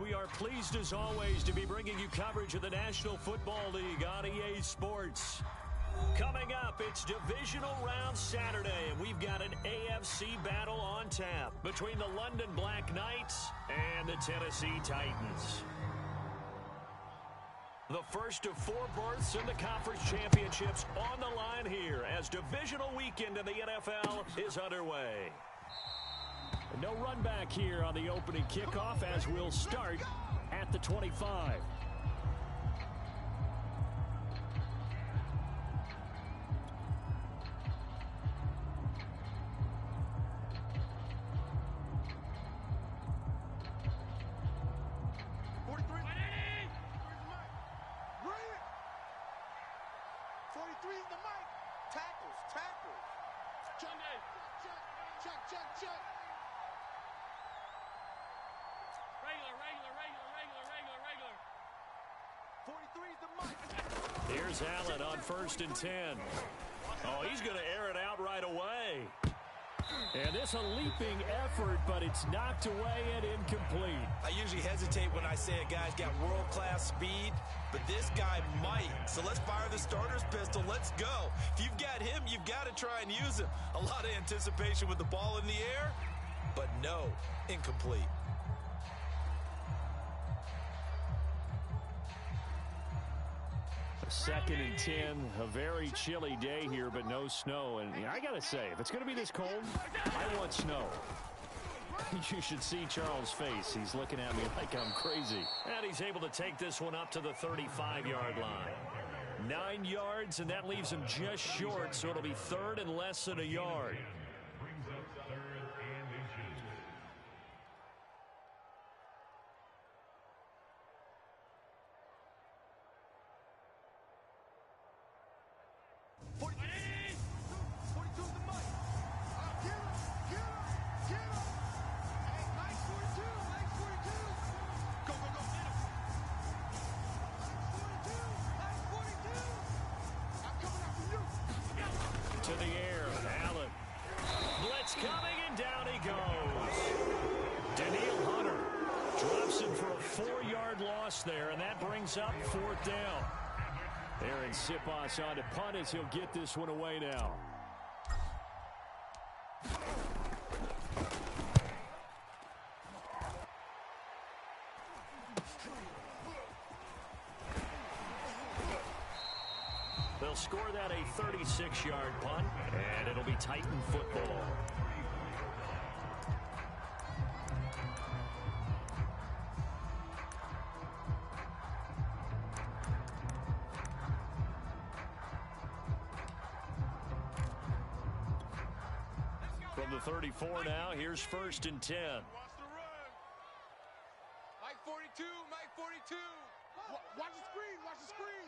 We are pleased as always to be bringing you coverage of the National Football League on EA Sports. Coming up, it's Divisional Round Saturday, and we've got an AFC battle on tap between the London Black Knights and the Tennessee Titans. The first of 4 berths in the conference championships on the line here as divisional weekend in the NFL is underway. No run back here on the opening kickoff as we'll start at the 25. Here's Allen on 1st and 10. Oh, he's going to air it out right away. And it's a leaping effort, but it's knocked away and incomplete. I usually hesitate when I say a guy's got world-class speed, but this guy might. So let's fire the starter's pistol. Let's go. If you've got him, you've got to try and use him. A lot of anticipation with the ball in the air, but no, incomplete. Second and 10, a very chilly day here, but no snow. And I got to say, if it's going to be this cold, I want snow. You should see Charles' face. He's looking at me like I'm crazy. And he's able to take this one up to the 35-yard line. 9 yards, and that leaves him just short, so it'll be third and less than a yard. To the air, Allen. Blitz coming, and down he goes. Danielle Hunter drops him for a 4-yard loss there, and that brings up 4th down. Aaron Siposs on to punt as he'll get this one away now. They'll score that a 36-yard punt, and it'll be Titan football. From the 34 now, here's 1st and 10. Mike 42, Mike 42. Watch the screen, watch the screen.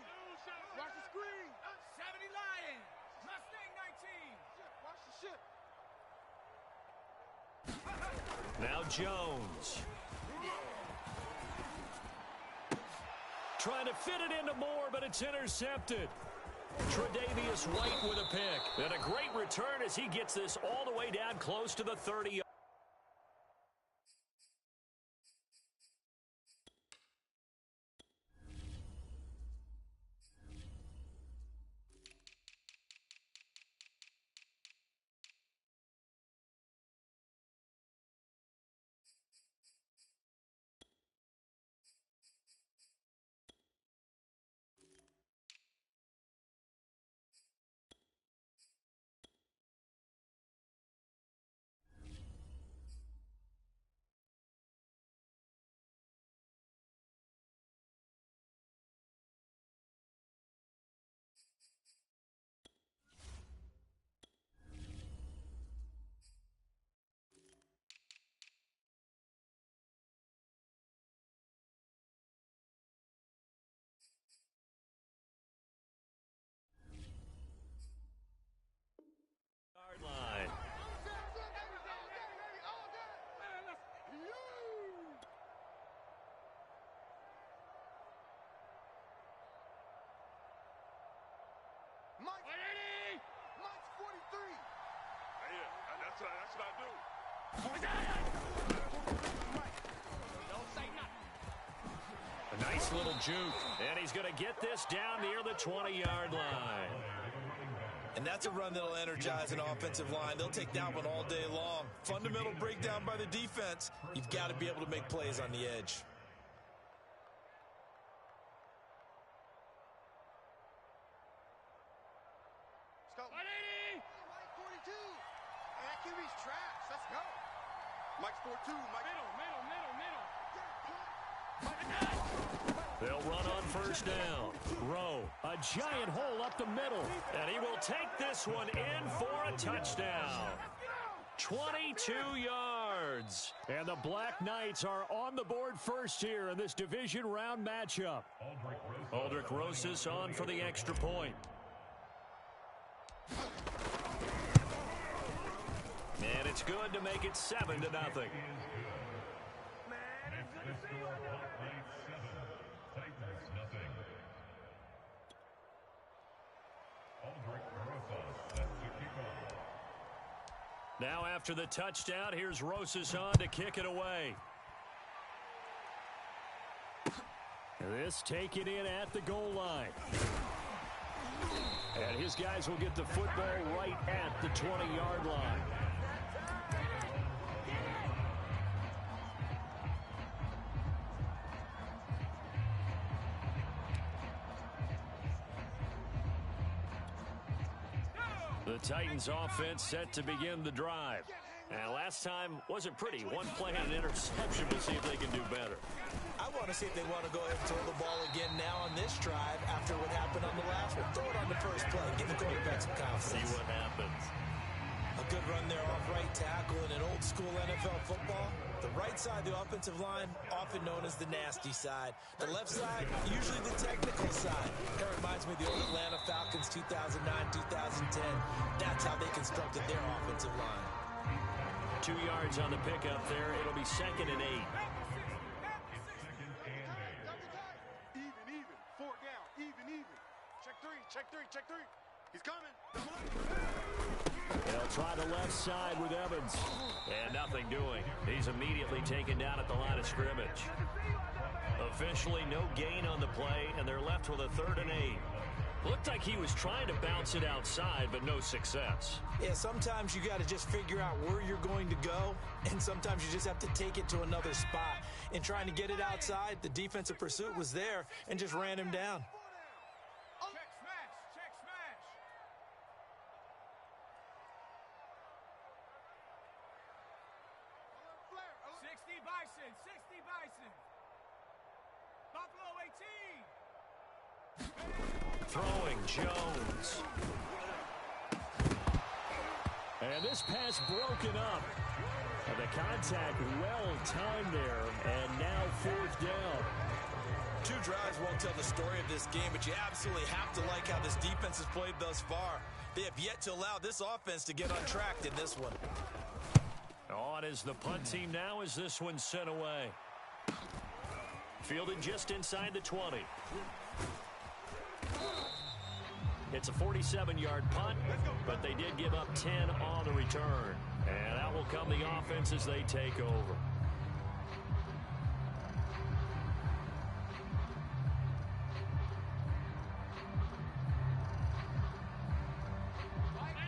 Watch the screen. 70 Lions. Mustang 19. Now Jones. Trying to fit it into Moore, but it's intercepted. Tre'Davious White with a pick. And a great return as he gets this all the way down close to the 30. That's what I do. Don't say nothing. Nice little juke. And he's going to get this down near the 20-yard line. And that's a run that'll energize an offensive line. They'll take that one all day long. Fundamental breakdown by the defense. You've got to be able to make plays on the edge. Let's go. 180. Mike 42. Hey, that QB's trash. Let's go. Mike's 42. Mike. Middle. They'll run on first down. Rowe, a giant hole up the middle. And he will take this one in for a touchdown. 22 yards. And the Black Knights are on the board first here in this division round matchup. Aldrich Rosas on for the extra point. And it's good to make it 7-0. Now after the touchdown, here's Rosas on to kick it away. This taken in at the goal line. And his guys will get the football right at the 20-yard line. The Titans offense set to begin the drive. And last time wasn't pretty. One play and an interception. We'll see if they can do better. I want to see if they want to go ahead and throw the ball again now on this drive after what happened on the last one. Throw it on the first play. Give the quarterback some confidence. See what happens. A good run there off right tackle in an old school NFL football. The right side, the offensive line, often known as the nasty side. The left side, usually the technical side. That reminds me of the old Atlanta Falcons 2009, 2010. That's how they constructed their offensive line. 2 yards on the pickup there. It'll be 2nd and 8. Even. 4 down. Even. Check three. He's coming. They'll try the left side with Evans. And nothing doing. He's immediately taken down at the line of scrimmage. Officially no gain on the play, and they're left with a 3rd and 8. Looked like he was trying to bounce it outside, but no success. Yeah, sometimes you got to just figure out where you're going to go, and sometimes you just have to take it to another spot. In trying to get it outside, the defensive pursuit was there and just ran him down. Check smash. 60 Bison. Buffalo 18. Throwing Jones. And this pass broken up. And the contact well timed there. And now 4th down. 2 drives won't tell the story of this game, but you absolutely have to like how this defense has played thus far. They have yet to allow this offense to get untracked in this one. On is the punt team now as this one's sent away. Fielded just inside the 20. It's a 47-yard punt, but they did give up 10 on the return. And out will come the offense as they take over.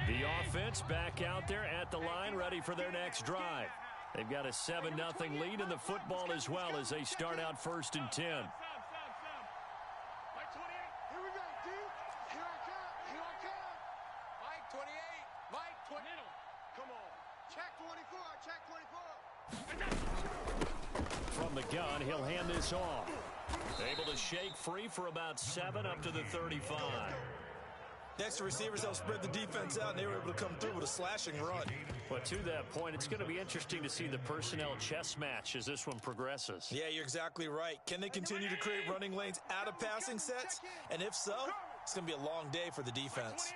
The offense back out there at the line, ready for their next drive. They've got a 7-0 lead in the football as well as they start out 1st and 10. Mike 28. Here we go, dude. Here I come. Mike 28. Mike 20. Come on. Check 24. From the gun, he'll hand this off. Able to shake free for about 7 up to the 35. Next to receivers, they'll spread the defense out, and they were able to come through with a slashing run. But to that point, it's going to be interesting to see the personnel chess match as this one progresses. Yeah, you're exactly right. Can they continue to create running lanes out of passing sets? And if so, it's going to be a long day for the defense.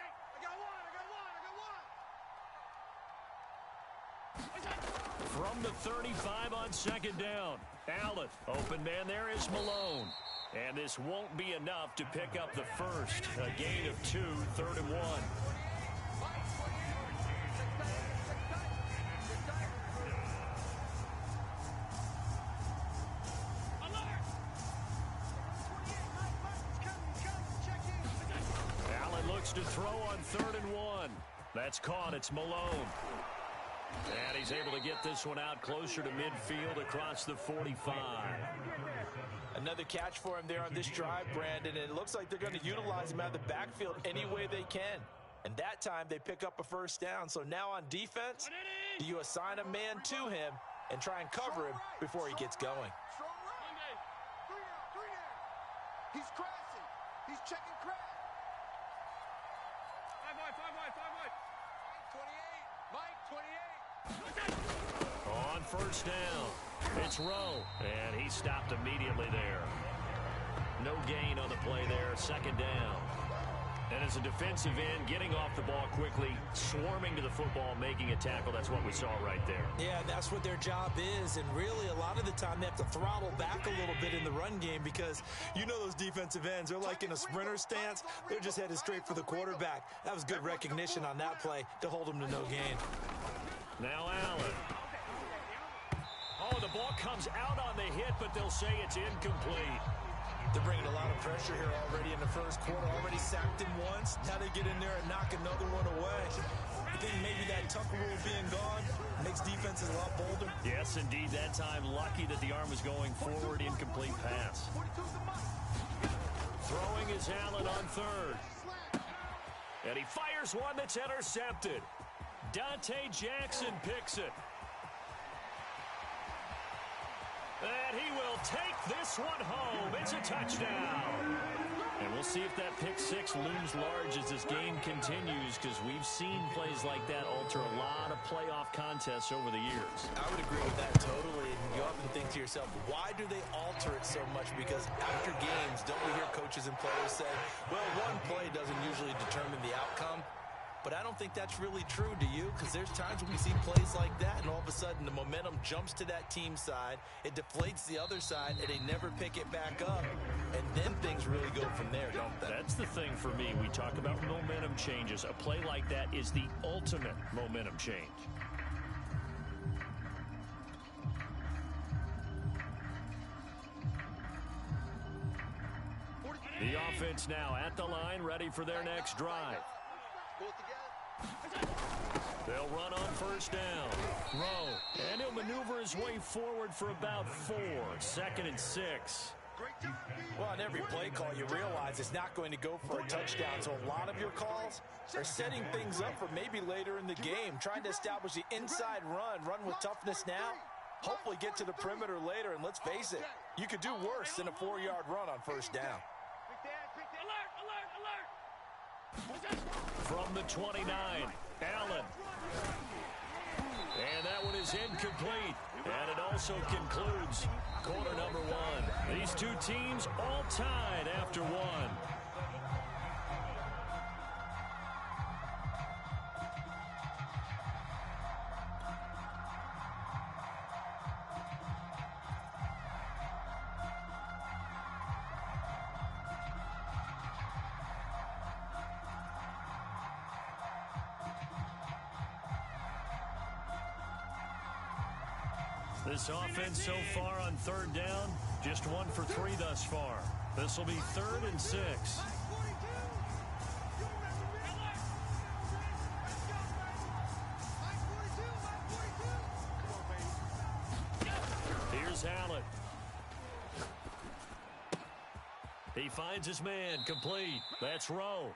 From the 35 on 2nd down. Allen, open man there is Malone. And this won't be enough to pick up the first. A gain of 2, 3rd and 1. looks to throw on 3rd and 1. That's caught. It's Malone. And he's able to get this one out closer to midfield across the 45. Another catch for him there on this drive, Brandon, and it looks like they're going to utilize him out of the backfield any way they can. And that time they pick up a first down. So now on defense, do you assign a man to him and try and cover him before he gets going? Strong right. Three there. He's crashing. He's checking crash. 5 wide. Mike, 28. On first down, it's Rowe, and he stopped immediately there. No gain on the play there, 2nd down. And as a defensive end, getting off the ball quickly, swarming to the football, making a tackle, that's what we saw right there. Yeah, that's what their job is, and really a lot of the time they have to throttle back a little bit in the run game because you know those defensive ends, they're like in a sprinter stance. They're just headed straight for the quarterback. That was good recognition on that play to hold them to no gain. Now Allen. Oh, the ball comes out on the hit, but they'll say it's incomplete. They're bringing a lot of pressure here already in the first quarter. Already sacked him once. Now they get in there and knock another one away. I think maybe that Tucker rule being gone makes defenses a lot bolder. Yes, indeed. That time, lucky that the arm was going forward. Incomplete pass. Throwing is Allen on 3rd. And he fires one that's intercepted. Dante Jackson picks it. And he will take this one home. It's a touchdown. And we'll see if that pick 6 looms large as this game continues, because we've seen plays like that alter a lot of playoff contests over the years. I would agree with that totally. And you often think to yourself, why do they alter it so much? Because after games, don't we hear coaches and players say, well, one play doesn't usually determine the outcome. But I don't think that's really true, do you? Because there's times when we see plays like that, and all of a sudden the momentum jumps to that team side, it deflates the other side, and they never pick it back up. And then things really go from there, don't they? That's the thing for me. We talk about momentum changes. A play like that is the ultimate momentum change. The offense now at the line, ready for their next drive. They'll run on first down. Rowe, and he'll maneuver his way forward for about 4. 2nd and 6. Well, on every play call, you realize it's not going to go for a touchdown. So a lot of your calls are setting things up for maybe later in the game, trying to establish the inside run with toughness now, hopefully get to the perimeter later. And let's face it, you could do worse than a 4-yard run on first down. From the 29, Allen. And that one is incomplete. And it also concludes quarter number 1. These two teams all tied after 1. This offense so far on 3rd down, just 1 for 3 thus far. This will be 3rd and 6. Here's Allen. He finds his man, complete. That's Rowe.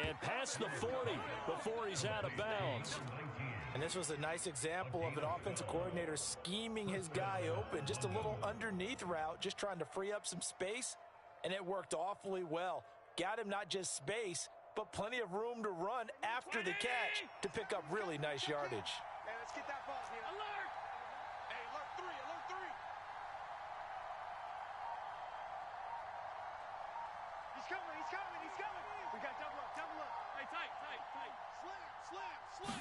And past the 40 before he's out of bounds. And this was a nice example of an offensive coordinator scheming his guy open. Just a little underneath route, just trying to free up some space, and it worked awfully well. Got him not just space, but plenty of room to run after the catch to pick up really nice yardage. Hey, let's get that ball here. Alert! Hey, alert 3. He's coming. We got double up. Hey, tight. Slam.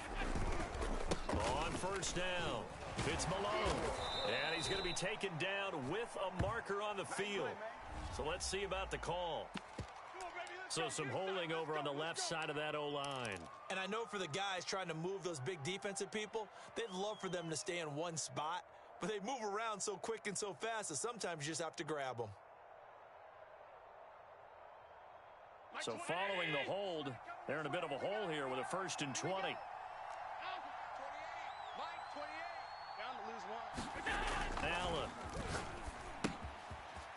On first down, it's Malone. And he's going to be taken down with a marker on the field. So let's see about the call. So some holding over on the left side of that O-line. And I know for the guys trying to move those big defensive people, they'd love for them to stay in one spot. But they move around so quick and so fast that sometimes you just have to grab them. So following the hold, they're in a bit of a hole here with a 1st and 20. 28. Mike, 28. Down to lose one. Allen.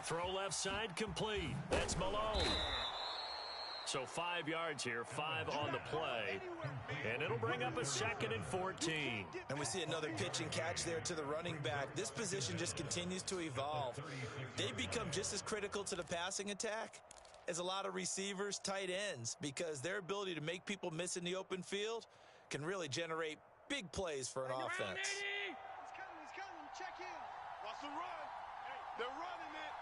Throw left side complete. That's Malone. So 5 yards here, 5 on the play. And it'll bring up a 2nd and 14. And we see another pitch and catch there to the running back. This position just continues to evolve. They become just as critical to the passing attack as a lot of receivers, tight ends, because their ability to make people miss in the open field can really generate big plays for an offense. He's coming. Check in. Watch the run. Hey, they're running it.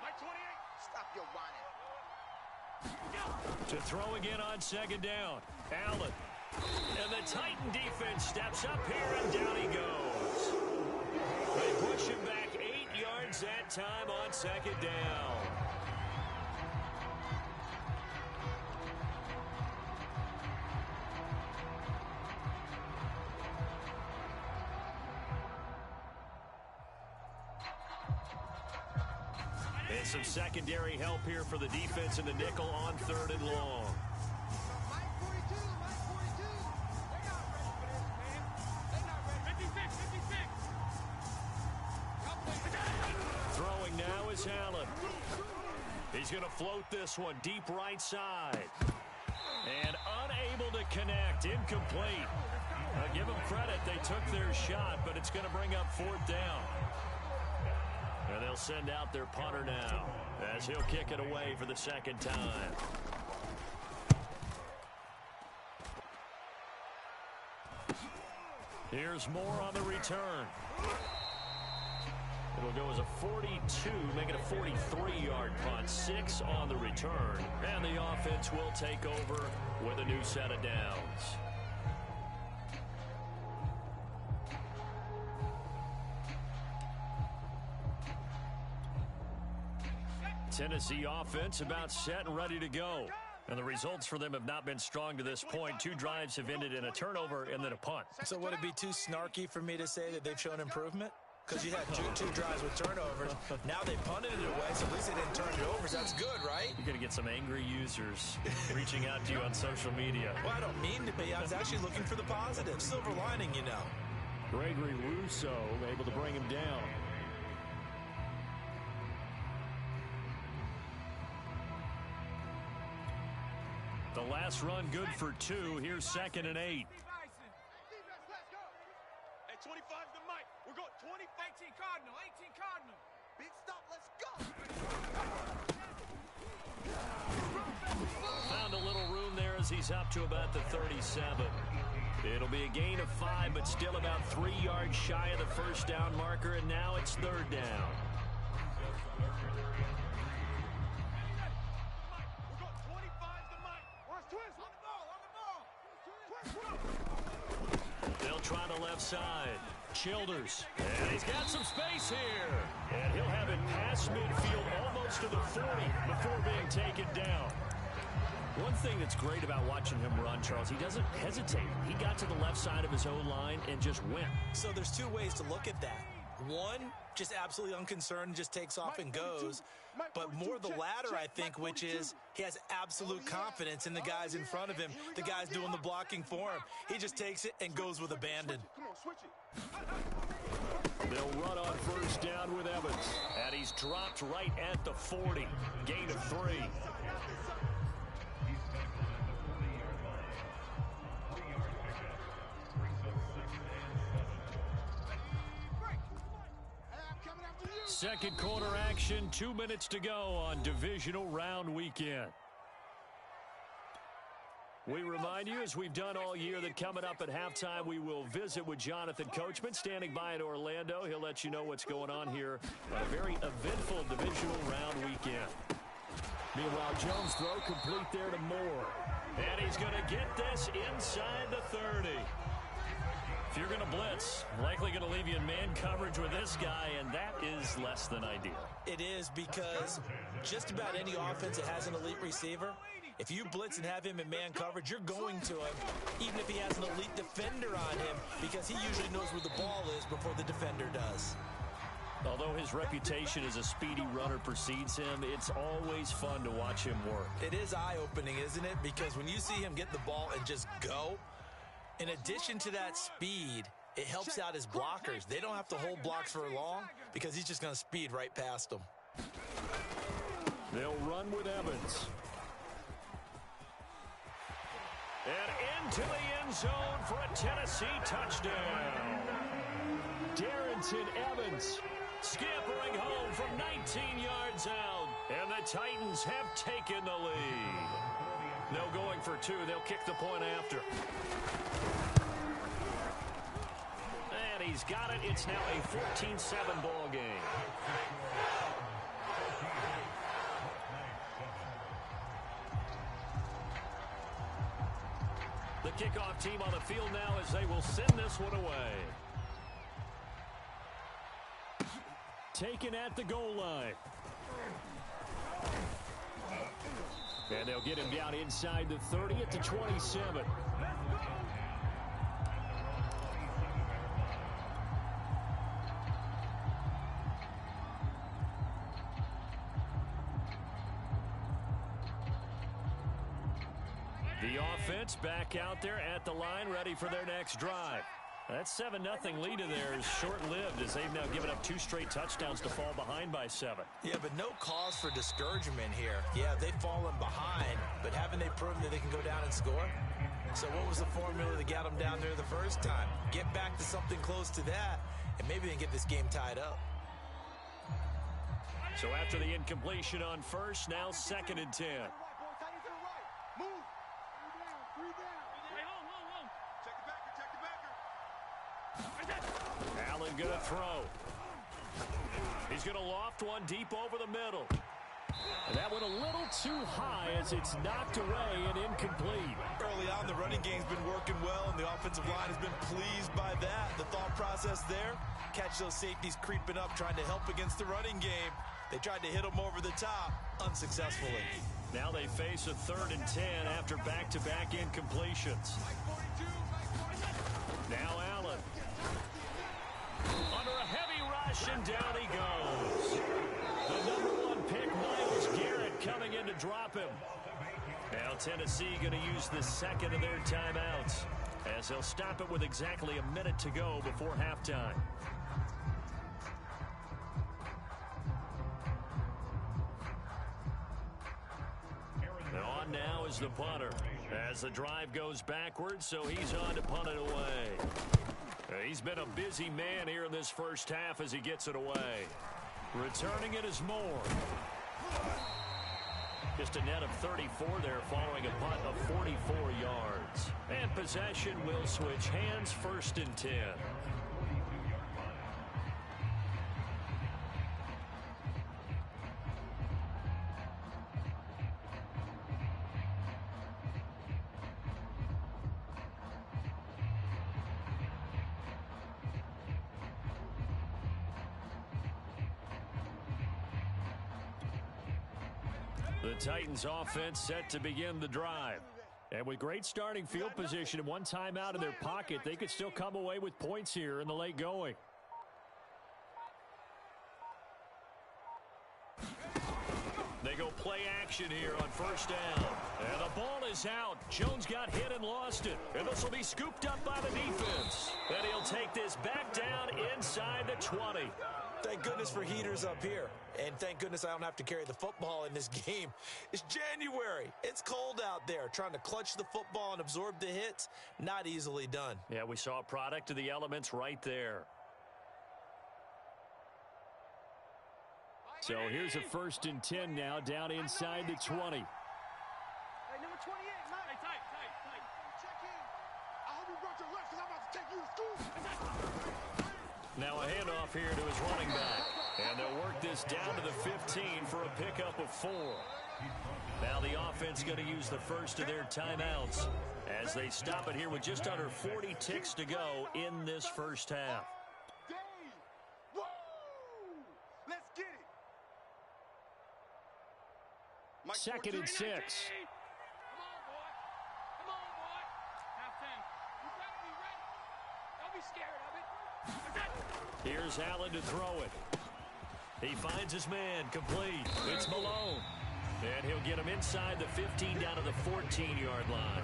Mike, 28. Stop your whining. To throw again on 2nd down. Allen. And the Titan defense steps up here, and down he goes. They push him back 8 yards that time on 2nd down. And some secondary help here for the defense in the nickel on 3rd and long. Mike 42. They're not ready for this, man. They're not ready. 56. Throwing now is Allen. He's going to float this one deep right side. And unable to connect. Incomplete. Now give them credit. They took their shot, but it's going to bring up 4th down. And they'll send out their punter now as he'll kick it away for the 2nd time. Here's Moore on the return. It'll go as a 42, make it a 43-yard punt, 6 on the return. And the offense will take over with a new set of downs. Tennessee offense about set and ready to go. And the results for them have not been strong to this point. 2 drives have ended in a turnover and then a punt. So would it be too snarky for me to say that they've shown improvement? Because you had two drives with turnovers. Now they punted it away, so at least they didn't turn it over. So that's good, right? You're going to get some angry users reaching out to you on social media. Well, I don't mean to be. I was actually looking for the positive. Silver lining, you know. Gregory Rousseau able to bring him down. The last run good for 2. Here's 2nd and 8. Hey, 25 to Mike. We're going 20. 18 Cardinal. Big stop. Let's go. Found a little room there as he's up to about the 37. It'll be a gain of 5, but still about 3 yards shy of the 1st down marker, and now it's 3rd down. They'll try the left side. Childers. And he's got some space here. And he'll have it past midfield almost to the 40 before being taken down. One thing that's great about watching him run, Charles, he doesn't hesitate. He got to the left side of his O-line and just went. So there's 2 ways to look at that. One, just absolutely unconcerned, just takes off and goes. But more the latter, I think, which is he has absolute confidence in the guys in front of him, the guys doing the blocking for him. He just takes it and goes with abandon. Come on, switch it. They'll run on 1st down with Evans. And he's dropped right at the 40. Gain of 3. Second quarter action, 2 minutes to go on divisional round weekend. We remind you, as we've done all year, that coming up at halftime, we will visit with Jonathan Coachman, standing by in Orlando. He'll let you know what's going on here on a very eventful divisional round weekend. Meanwhile, Jones' throw complete there to Moore. And he's going to get this inside the 30. If you're going to blitz, likely going to leave you in man coverage with this guy, and that is less than ideal. It is, because just about any offense that has an elite receiver, if you blitz and have him in man coverage, you're going to him, even if he has an elite defender on him, because he usually knows where the ball is before the defender does. Although his reputation as a speedy runner precedes him, it's always fun to watch him work. It is eye-opening, isn't it? Because when you see him get the ball and just go, in addition to that speed, it helps out his blockers. They don't have to hold blocks for long because he's just going to speed right past them. They'll run with Evans. And into the end zone for a Tennessee touchdown. Darrynton Evans scampering home from 19 yards out. And the Titans have taken the lead. No going for two. They'll kick the point after. And he's got it. It's now a 14-7 ball game. The kickoff team on the field now as they will send this one away. Taken at the goal line. And they'll get him down inside the 30 at the 27. The offense back out there at the line, ready for their next drive. That 7-0 lead of theirs short-lived as they've now given up 2 straight touchdowns to fall behind by 7. Yeah, but no cause for discouragement here. Yeah, they've fallen behind, but haven't they proven that they can go down and score? So what was the formula that got them down there the first time? Get back to something close to that, and maybe they can get this game tied up. So after the incompletion on first, now 2nd and 10. Allen going to throw. He's going to loft one deep over the middle. And that went a little too high as it's knocked away and incomplete. Early on, the running game's been working well, and the offensive line has been pleased by that. The thought process there, catch those safeties creeping up, trying to help against the running game. They tried to hit them over the top, unsuccessfully. Now they face a 3rd and 10 after back-to-back incompletions. Now Allen. Under a heavy rush, and down he goes. The #1 pick, Myles Garrett, coming in to drop him. Now Tennessee going to use the 2nd of their timeouts as they'll stop it with exactly a minute to go before halftime. On now is the punter as the drive goes backwards, so he's on to punt it away. He's been a busy man here in this first half as he gets it away. Returning it is Moore. Just a net of 34 there following a punt of 44 yards. And possession will switch hands, 1st and 10. The Titans offense set to begin the drive. And with great starting field position and 1 timeout in their pocket, they could still come away with points here in the late going. They go play action here on 1st down. And the ball is out. Jones got hit and lost it. And this will be scooped up by the defense. And he'll take this back down inside the 20. Thank goodness for heaters up here. And thank goodness I don't have to carry the football in this game. It's January. It's cold out there. Trying to clutch the football and absorb the hits, not easily done. Yeah, we saw a product of the elements right there. So here's a 1st and 10 now down inside the 20. Hey, number 28, Mike. Hey, tight. Check in. I hope you brought your lunch because I'm about to take you to school. Now a handoff here to his running back. And they'll work this down to the 15 for a pickup of 4. Now the offense going to use the first of their timeouts as they stop it here with just under 40 ticks to go in this first half. Woo! Let's get it. Mike, 2nd and 6. Come on, boy. Come on, boy. Half 10. You better be ready. Don't be scared of it. Here's Allen to throw it. He finds his man, complete. It's Malone. And he'll get him inside the 15 down to the 14-yard line.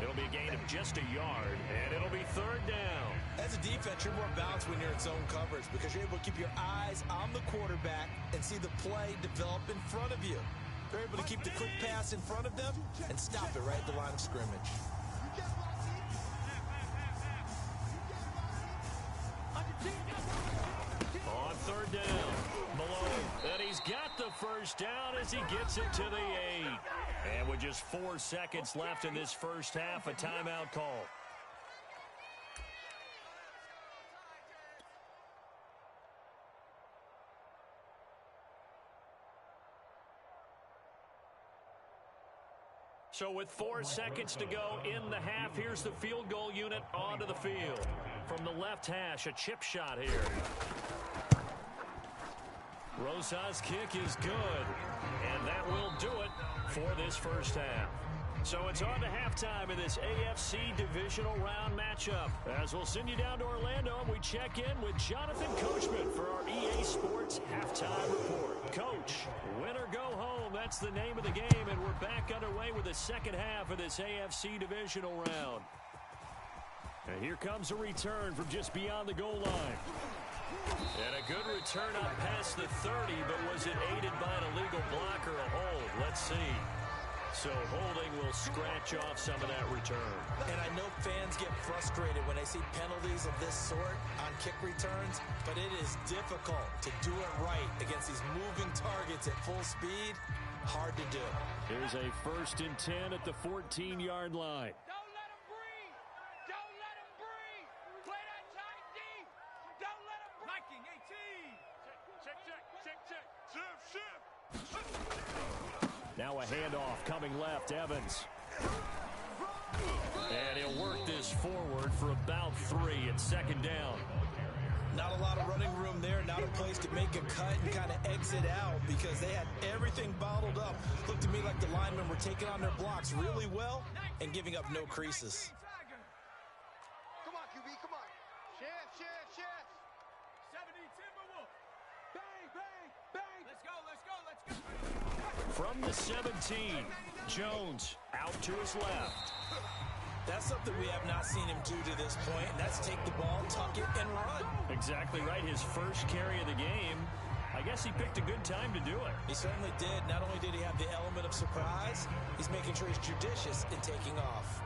It'll be a gain of just a yard, and it'll be third down. As a defense, you're more balanced when you're in zone coverage because you're able to keep your eyes on the quarterback and see the play develop in front of you. They're able to keep the quick pass in front of them and stop it right at the line of scrimmage. On third down, Malone, and he's got the first down as he gets it to the 8. And with just 4 seconds left in this first half, a timeout call. So with 4 seconds to go in the half, here's the field goal unit onto the field. From the left hash, a chip shot here. Rosas' kick is good, and that will do it for this first half. So it's on to halftime in this AFC divisional round matchup. As we'll send you down to Orlando, and we check in with Jonathan Coachman for our EA Sports Halftime Report. Coach, win or go home, that's the name of the game, and we're back underway with the second half of this AFC divisional round. And here comes a return from just beyond the goal line. And a good return up past the 30, but was it aided by an illegal block or a hold? Let's see. So holding will scratch off some of that return. And I know fans get frustrated when they see penalties of this sort on kick returns, but it is difficult to do it right against these moving targets at full speed. Hard to do. Here's a 1st and 10 at the 14-yard line. Don't let him breathe. Don't let him breathe. Play that tight deep. Don't let him breathe. Viking 18. Check. Shift. Now a handoff coming left, Evans. And he'll work this forward for about 3 at 2nd down. Not a lot of running room there, not a place to make a cut and kind of exit out because they had everything bottled up. Looked to me like the linemen were taking on their blocks really well and giving up no creases. Come on, QB, come on. Shift. 70 Timberwolves. Bang. Let's go. From the 17, Jones out to his left. That's something we have not seen him do to this point, and that's take the ball, tuck it, and run. Exactly right. His first carry of the game. I guess he picked a good time to do it. He certainly did. Not only did he have the element of surprise, he's making sure he's judicious in taking off.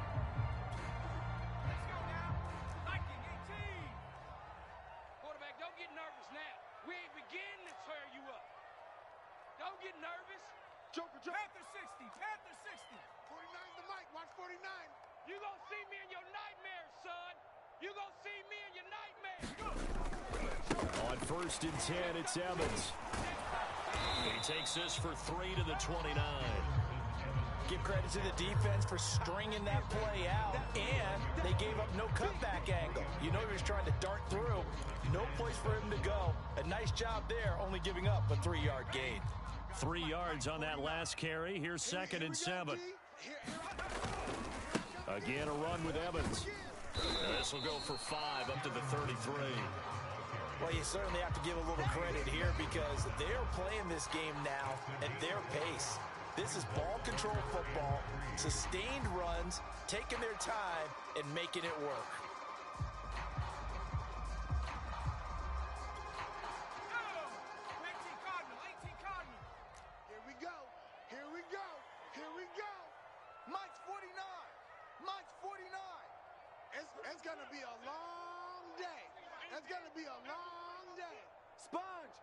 Let's go now. Viking 18. Quarterback, don't get nervous now. We ain't beginning to tear you up. Don't get nervous. Joker. Panther 60. 49's the mic. Watch 49. You gonna see me in your nightmares, son. You gonna see me in your nightmares. On 1st and 10, it's Evans. He takes this for 3 to the 29. Give credit to the defense for stringing that play out, and they gave up no cutback angle. You know he was trying to dart through. No place for him to go. A nice job there, only giving up a 3-yard gain. 3 yards on that last carry. Here's 2nd and 7. Again, a run with Evans. This will go for 5 up to the 33. Well, you certainly have to give a little credit here because they're playing this game now at their pace. This is ball control football, sustained runs, taking their time, and making it work. Mike's 49. It's going to be a long day. It's going to be a long day. Sponge.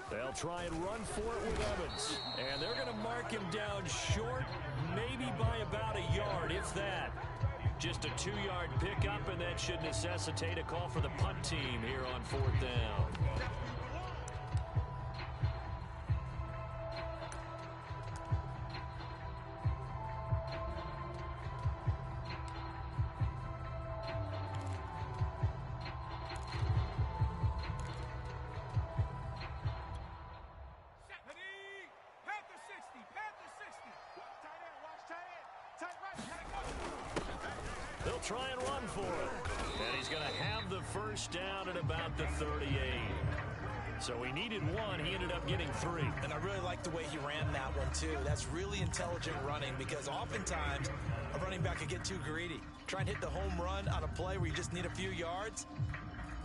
They'll try and run for it with Evans. And they're going to mark him down short, maybe by about a yard, if that. Just a 2-yard pickup, and that should necessitate a call for the punt team here on 4th down. They'll try and run for it. And he's going to have the first down at about the 38. So he needed one. He ended up getting 3. And I really like the way he ran that one, too. That's really intelligent running because oftentimes a running back could get too greedy. Try and hit the home run on a play where you just need a few yards.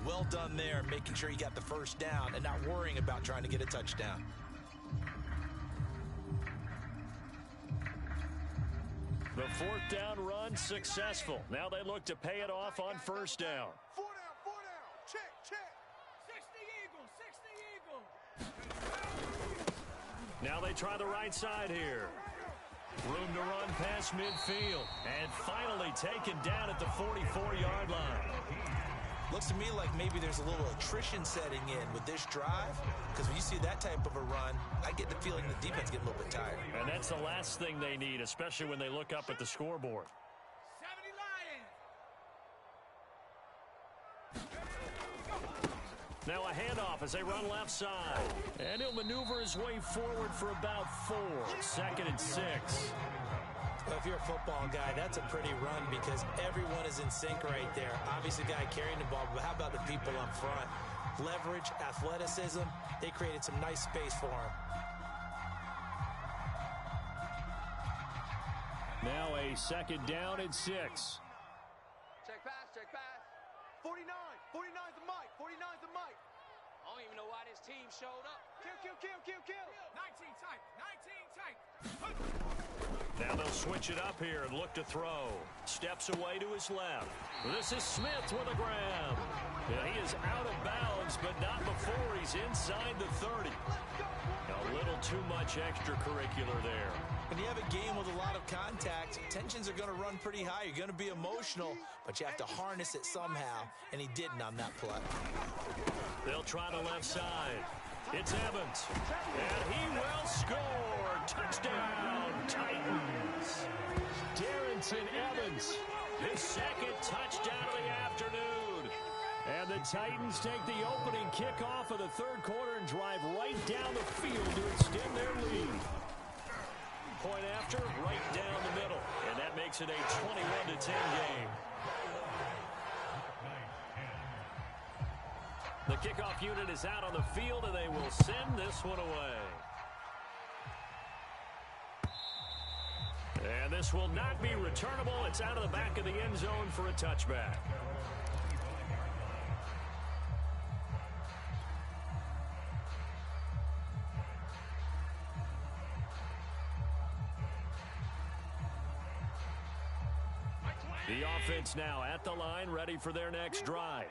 Well done there, making sure you got the first down and not worrying about trying to get a touchdown. The 4th down run successful. Now they look to pay it off on 1st down. 4 down. Check. 60 Eagles. Now they try the right side here. Room to run past midfield. And finally taken down at the 44-yard line. Looks to me like maybe there's a little attrition setting in with this drive, because when you see that type of a run, I get the feeling the defense getting a little bit tired. And that's the last thing they need, especially when they look up at the scoreboard. 70 Lions. Now a handoff as they run left side. And he'll maneuver his way forward for about 4. 2nd and 6. Well, if you're a football guy, that's a pretty run because everyone is in sync right there. Obviously, the guy carrying the ball, but how about the people up front? Leverage, athleticism, they created some nice space for him. Now a 2nd down and 6. Check pass. 49. 49's the mic. 49's the mic. I don't even know why this team showed up. Kill. 19 tight. Now they'll switch it up here and look to throw. Steps away to his left. This is Smith with a grab. Yeah, he is out of bounds, but not before he's inside the 30. A little too much extracurricular there. When you have a game with a lot of contact, tensions are going to run pretty high. You're going to be emotional, but you have to harness it somehow, and he didn't on that play. They'll try the left side. It's Evans, and he will score. Touchdown, Titans. Darrington Evans, his 2nd touchdown of the afternoon. And the Titans take the opening kickoff of the 3rd quarter and drive right down the field to extend their lead. Point after, right down the middle. And that makes it a 21-10 game. The kickoff unit is out on the field, and they will send this one away. And this will not be returnable. It's out of the back of the end zone for a touchback. The offense now at the line, ready for their next drive.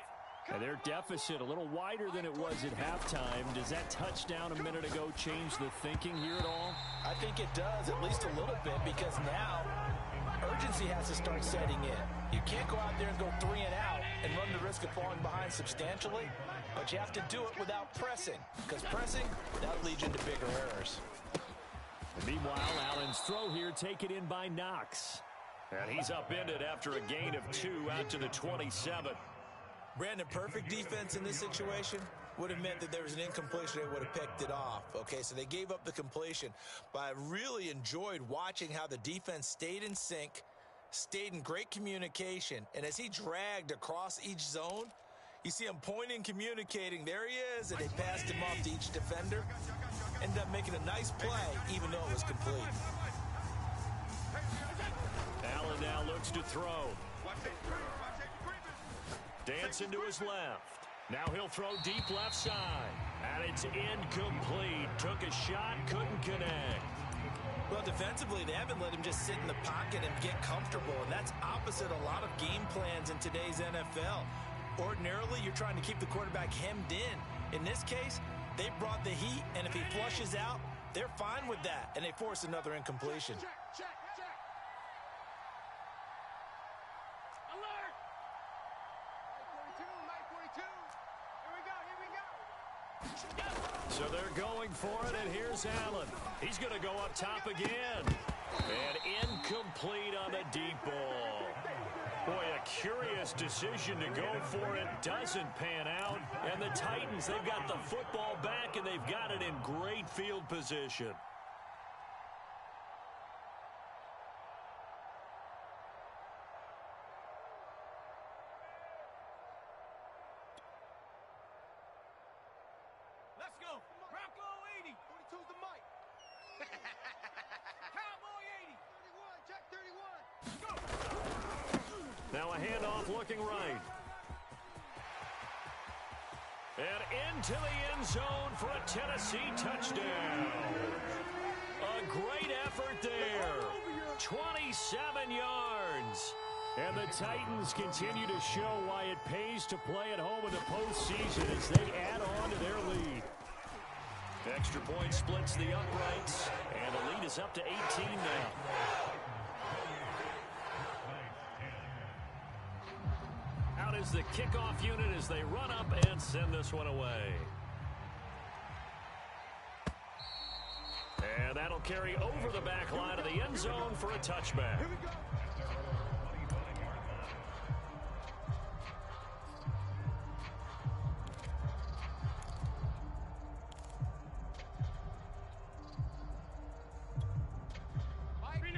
And their deficit a little wider than it was at halftime. Does that touchdown a minute ago change the thinking here at all? I think it does, at least a little bit, because now urgency has to start setting in. You can't go out there and go 3 and out and run the risk of falling behind substantially, but you have to do it without pressing, because pressing, that leads you into bigger errors. And meanwhile, Allen's throw here taken in by Knox. And he's upended after a gain of 2 out to the 27. Brandon, perfect defense in this situation would have meant that there was an incompletion. They would have picked it off. Okay, so they gave up the completion. But I really enjoyed watching how the defense stayed in sync, stayed in great communication. And as he dragged across each zone, you see him pointing, communicating. There he is, and they passed him off to each defender. Ended up making a nice play, even though it was complete. Allen now looks to throw. Dancing to his left. Now he'll throw deep left side. And it's incomplete. Took a shot, couldn't connect. Well, defensively, they haven't let him just sit in the pocket and get comfortable, and that's opposite a lot of game plans in today's NFL. Ordinarily, you're trying to keep the quarterback hemmed in. In this case, they brought the heat, and if he flushes out, they're fine with that, and they force another incompletion. Check. Alert! Mike 42. Here we go. So they're going for it, and here's Allen. He's going to go up top again. And incomplete on the deep ball. Boy, a curious decision to go for it. Doesn't pan out. And the Titans, they've got the football back, and they've got it in great field position. Now a handoff looking right. And into the end zone for a Tennessee touchdown. A great effort there. 27 yards. And the Titans continue to show why it pays to play at home in the postseason as they add on to their lead. Extra point splits the uprights, and the lead is up to 18 now. Out is the kickoff unit as they run up and send this one away. And that'll carry over the back line of the end zone for a touchback. Here we go.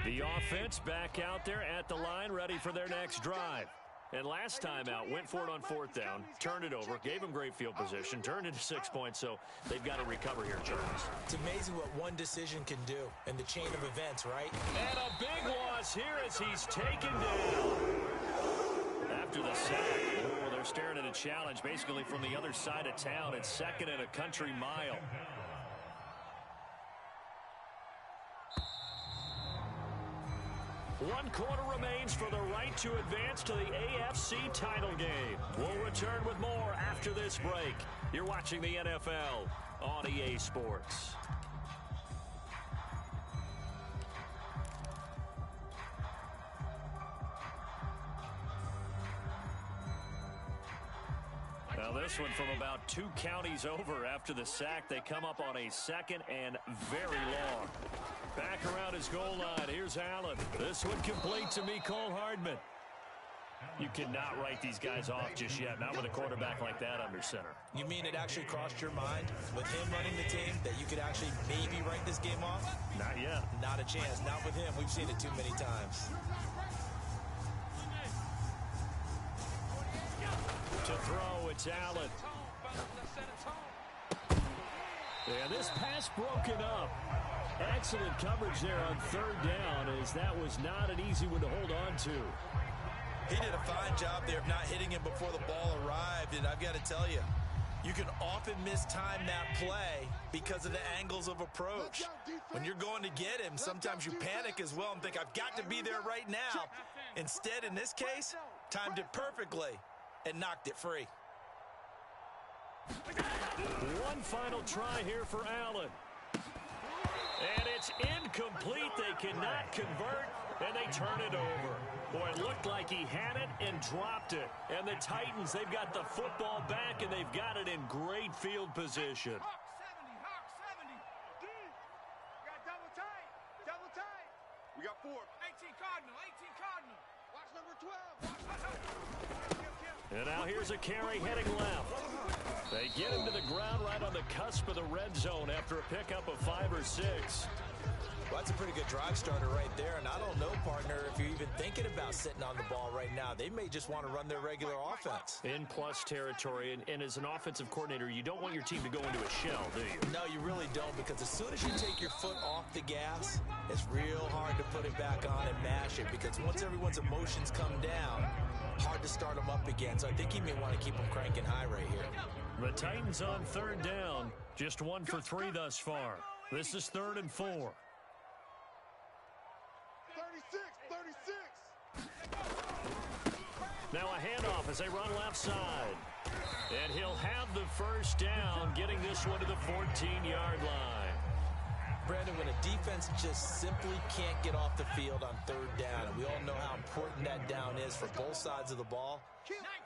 The offense back out there at the line, ready for their next drive. And last time out, went for it on fourth down, turned it over, gave them great field position, turned into 6 points, so they've got to recover here, Charles. It's amazing what one decision can do in the chain of events, right? And a big loss here as he's taken down. After the sack, they're staring at a challenge basically from the other side of town. It's second and a country mile. One quarter remains for the right to advance to the AFC title game. We'll return with more after this break. You're watching the NFL on EA Sports. Now this one from about 2 counties over after the sack. They come up on a second and very long. Back around his goal line. Here's Allen. This one complete to Mecole Hardman. You cannot write these guys off just yet, not with a quarterback like that under center. You mean it actually crossed your mind with him running the team that you could actually maybe write this game off? Not yet. Not a chance. Not with him. We've seen it too many times. To throw, it's Allen. And this pass broken up. Excellent coverage there on third down, as that was not an easy one to hold on to. He did a fine job there of not hitting him before the ball arrived, and I've got to tell you, you can often mistime that play because of the angles of approach. When you're going to get him, sometimes you panic as well and think, I've got to be there right now. Instead, in this case, timed it perfectly and knocked it free. One final try here for Allen. And it's incomplete. They cannot convert, and they turn it over. Boy, it looked like he had it and dropped it. And the Titans, they've got the football back, and they've got it in great field position. Hawk 70, Hawk 70. D. Got double tight. Double tight. We got 4. 18 Cardinal, 18 Cardinal. Watch number 12. And now here's a carry heading left. They get him to the ground right on the cusp of the red zone after a pickup of 5 or 6. Well, that's a pretty good drive starter right there, and I don't know, partner, if you're even thinking about sitting on the ball right now. They may just want to run their regular offense. In plus territory, and as an offensive coordinator, you don't want your team to go into a shell, do you? No, you really don't, because as soon as you take your foot off the gas, it's real hard to put it back on and mash it, because once everyone's emotions come down, hard to start them up again. So I think he may want to keep them cranking high right here. The Titans on third down, just 1 for 3 thus far. This is 3rd and 4. 36. Now a handoff as they run left side. And he'll have the first down, getting this one to the 14-yard line. Brandon, when a defense just simply can't get off the field on third down, and we all know how important that down is for both sides of the ball,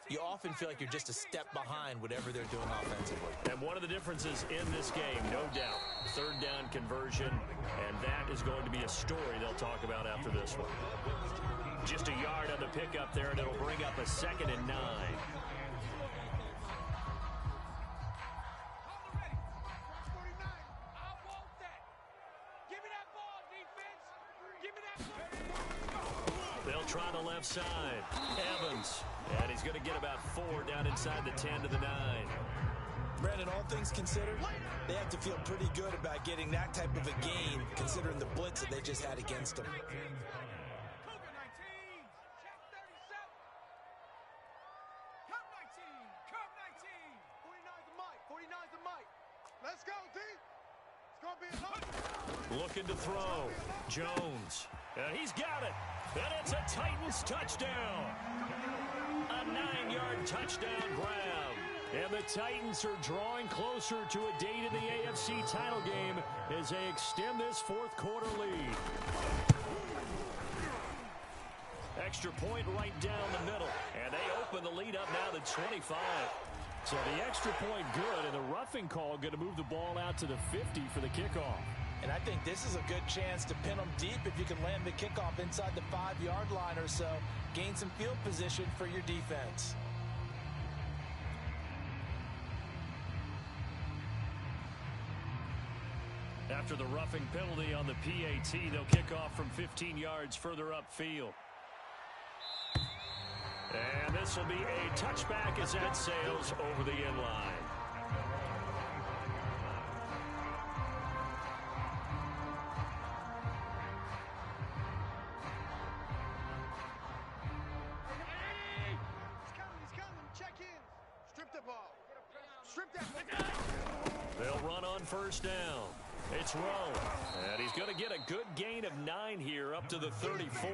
you often feel like you're just a step behind whatever they're doing offensively. And one of the differences in this game, no doubt, third down conversion, and that is going to be a story they'll talk about after this one. Just a yard on the pickup there, and it'll bring up a 2nd and 9. They'll try the left side. Evans. And he's going to get about 4 down inside the 10 to the 9. Brandon, all things considered, they have to feel pretty good about getting that type of a gain, considering the blitz that they just had against them. Looking to throw. Jones. And he's got it. And it's a Titans touchdown. A 9-yard touchdown grab. And the Titans are drawing closer to a date in the AFC title game as they extend this fourth quarter lead. Extra point right down the middle. And they open the lead up now to 25. So the extra point good, and the roughing call going to move the ball out to the 50 for the kickoff. And I think this is a good chance to pin them deep if you can land the kickoff inside the 5-yard line or so. Gain some field position for your defense. After the roughing penalty on the PAT, they'll kick off from 15 yards further upfield. And this will be a touchback as that sails over the end line. He's coming. Check in. Strip the ball. Strip that ball. They'll run on first down. It's Rowe. And he's going to get a good gain of 9 here up to the 34.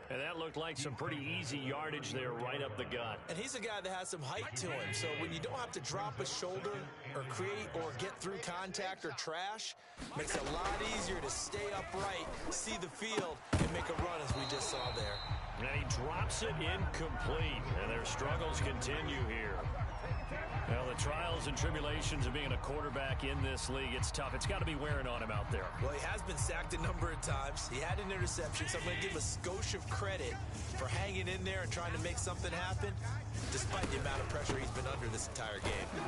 And that looked like some pretty easy yardage there right up the gut. And he's a guy that has some height to him. So when you don't have to drop a shoulder or create or get through contact or trash, makes it a lot easier to stay upright, see the field, and make a run as we just saw there. And he drops it incomplete. And their struggles continue here. Well, the trials and tribulations of being a quarterback in this league, it's tough. It's got to be wearing on him out there. Well, he has been sacked a number of times. He had an interception, so I'm going to give him a skosh of credit for hanging in there and trying to make something happen, despite the amount of pressure he's been under this entire game.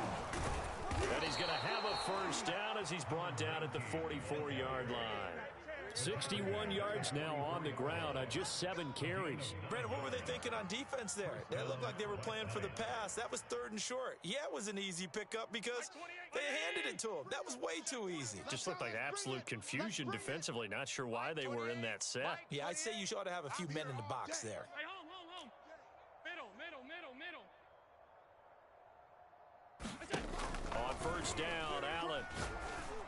And he's going to have a first down as he's brought down at the 44-yard line. 61 yards now on the ground on just 7 carries. Brandon, what were they thinking on defense there? It looked like they were playing for the pass. That was 3rd and short. Yeah, it was an easy pickup because they handed it to him. That was way too easy. Just looked like absolute confusion defensively. Not sure why they were in that set. Yeah, I'd say you ought to have a few men in the box there. Hey, home. Middle. On first down, Allen.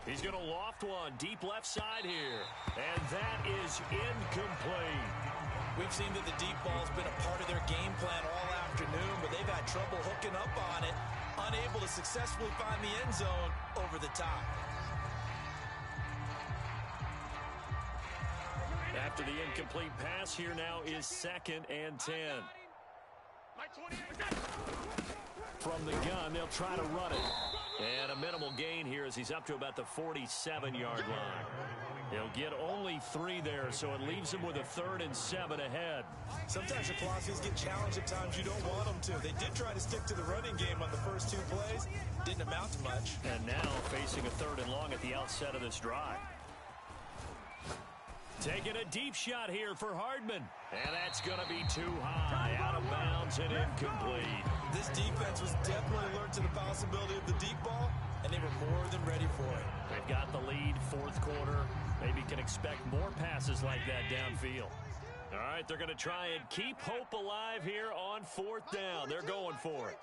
He's going to loft one deep left side here. And that is incomplete. We've seen that the deep ball's been a part of their game plan all afternoon, but they've had trouble hooking up on it, unable to successfully find the end zone over the top. After the incomplete pass, here now is 2nd and 10. From the gun, they'll try to run it. And a minimal gain here as he's up to about the 47-yard line. He'll get only 3 there, so it leaves him with a 3rd and 7 ahead. Sometimes your philosophies get challenged at times you don't want them to. They did try to stick to the running game on the first 2 plays. Didn't amount to much. And now facing a 3rd and long at the outset of this drive. Taking a deep shot here for Hardman. And that's going to be too high. Out of bounds and incomplete. This defense was definitely alert to the possibility of the deep ball, and they were more than ready for it. They've got the lead, 4th quarter. Maybe can expect more passes like that downfield. All right, they're going to try and keep hope alive here on 4th down. They're going for it.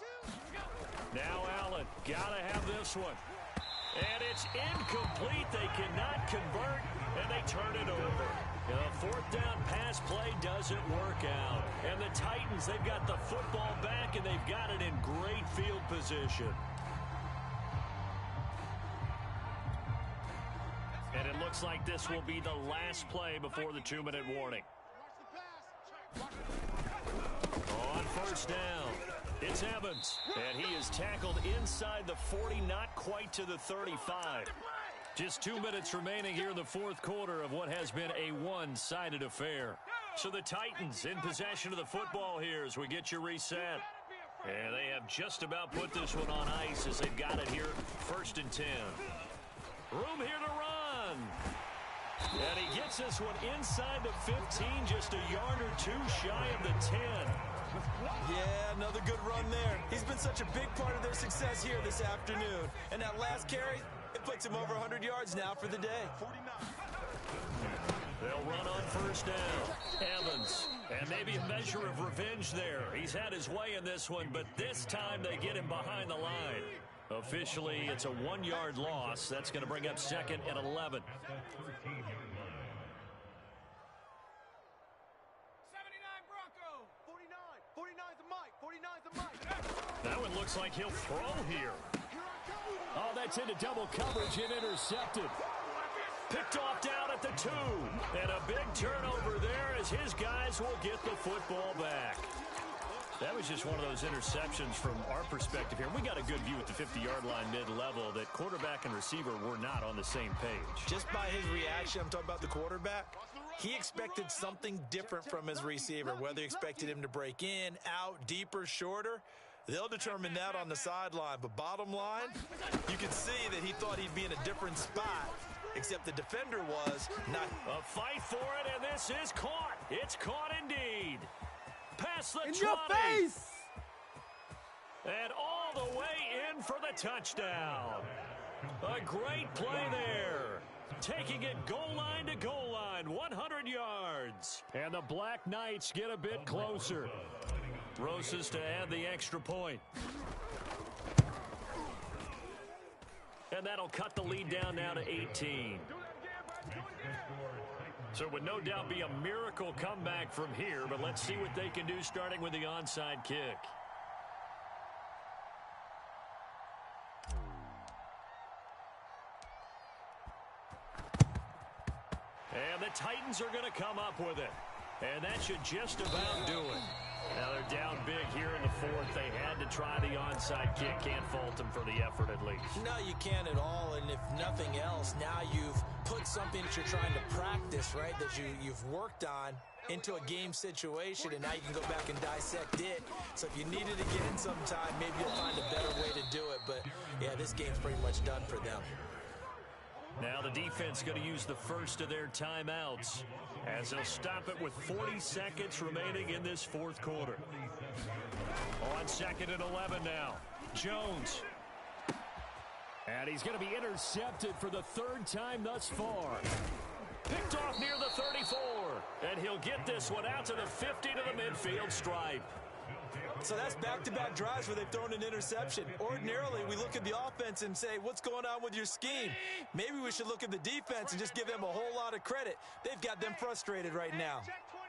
Now Allen, got to have this one. And it's incomplete. They cannot convert, and they turn it over. The 4th down pass play doesn't work out. And the Titans, they've got the football back, and they've got it in great field position. And it looks like this will be the last play before the 2-minute warning. On first down, it's Evans. And he is tackled inside the 40, not quite to the 35. Just 2 minutes remaining here in the 4th quarter of what has been a one-sided affair. So the Titans in possession of the football here as we get you reset. And they have just about put this one on ice as they've got it here, 1st and 10. Room here to run. And he gets this one inside the 15, just a yard or 2 shy of the 10. Yeah, another good run there. He's been such a big part of their success here this afternoon. And that last carry, it puts him over 100 yards now for the day. They'll run on first down. Evans. And maybe a measure of revenge there. He's had his way in this one, but this time they get him behind the line. Officially, it's a 1-yard loss. That's going to bring up 2nd and 11. 79 Bronco. 49's the mic. 49's the mic. That one looks like he'll throw here. Oh, that's into double coverage and intercepted. Picked off down at the 2. And a big turnover there as his guys will get the football back. That was just one of those interceptions from our perspective here. We got a good view at the 50-yard line mid-level that quarterback and receiver were not on the same page. Just by his reaction, I'm talking about the quarterback, he expected something different from his receiver, whether he expected him to break in, out, deeper, shorter. They'll determine that on the sideline. But bottom line, you can see that he thought he'd be in a different spot, except the defender was not. A fight for it, and this is caught. It's caught indeed. Past the 20. In your face! And all the way in for the touchdown. A great play there. Taking it goal line to goal line, 100 yards. And the Black Knights get a bit closer. Rosas to add the extra point. And that'll cut the lead down now to 18. So it would no doubt be a miracle comeback from here, but let's see what they can do starting with the onside kick. And the Titans are going to come up with it. And that should just about do it. Now they're down big here in the 4th. They had to try the onside kick. Can't fault them for the effort at least. No, you can't at all. And if nothing else, now you've put something that you're trying to practice, right, that you've worked on into a game situation, and now you can go back and dissect it. So if you needed to get in sometime, maybe you'll find a better way to do it. But, yeah, this game's pretty much done for them. Now the defense going to use the first of their timeouts as they'll stop it with 40 seconds remaining in this 4th quarter. On 2nd and 11 now. Jones. And he's going to be intercepted for the 3rd time thus far. Picked off near the 34. And he'll get this one out to the 50 to the midfield stripe. So that's back-to-back drives where they've thrown an interception. Ordinarily, we look at the offense and say, what's going on with your scheme? Maybe we should look at the defense and just give them a whole lot of credit. They've got them frustrated right now. Check 24.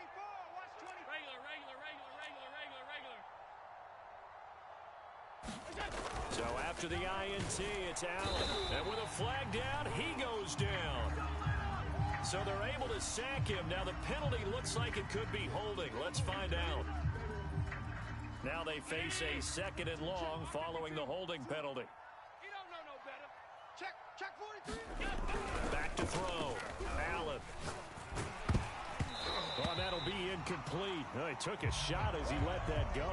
Watch 20. So after the INT, it's Allen. And with a flag down, he goes down. So they're able to sack him. Now the penalty looks like it could be holding. Let's find out. Now they face a 2nd and long following the holding penalty. He don't know no better. Check 43. Back to throw. Allen. Oh, that'll be incomplete. Oh, he took a shot as he let that go.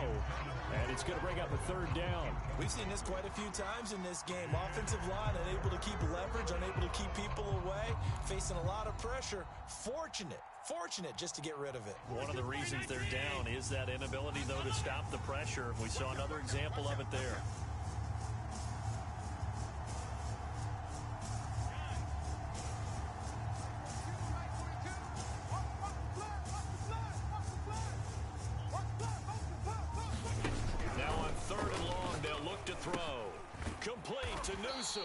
And it's going to bring up a 3rd down. We've seen this quite a few times in this game. Offensive line unable to keep leverage, unable to keep people away, facing a lot of pressure. Fortunate just to get rid of it. One of the reasons they're down is that inability, though, to stop the pressure. We saw another example of it there. Now on 3rd and long, they'll look to throw. Complete to Newsome.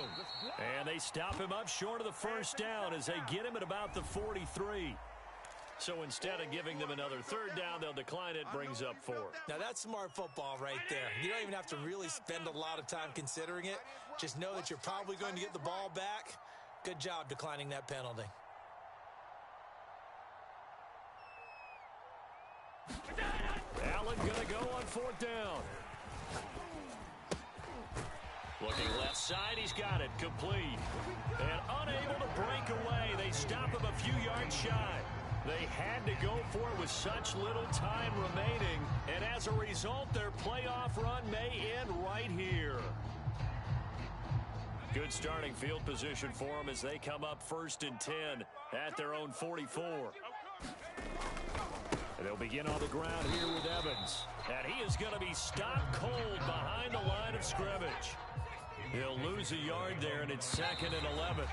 And they stop him up short of the 1st down as they get him at about the 43. So instead of giving them another 3rd down, they'll decline it, brings up 4. Now that's smart football right there. You don't even have to really spend a lot of time considering it. Just know that you're probably going to get the ball back. Good job declining that penalty. Allen going to go on 4th down. Looking left side, he's got it, complete. And unable to break away, they stop him a few yards shy. They had to go for it with such little time remaining, and as a result, their playoff run may end right here. Good starting field position for them as they come up 1st and 10 at their own 44. And they'll begin on the ground here with Evans. And he is going to be stopped cold behind the line of scrimmage. He'll lose a yard there, and it's 2nd and 11.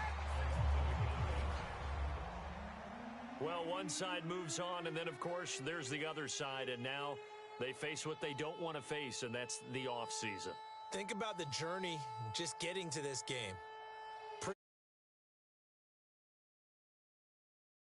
Well, one side moves on, and then, of course, there's the other side, and now they face what they don't want to face, and that's the offseason. Think about the journey just getting to this game.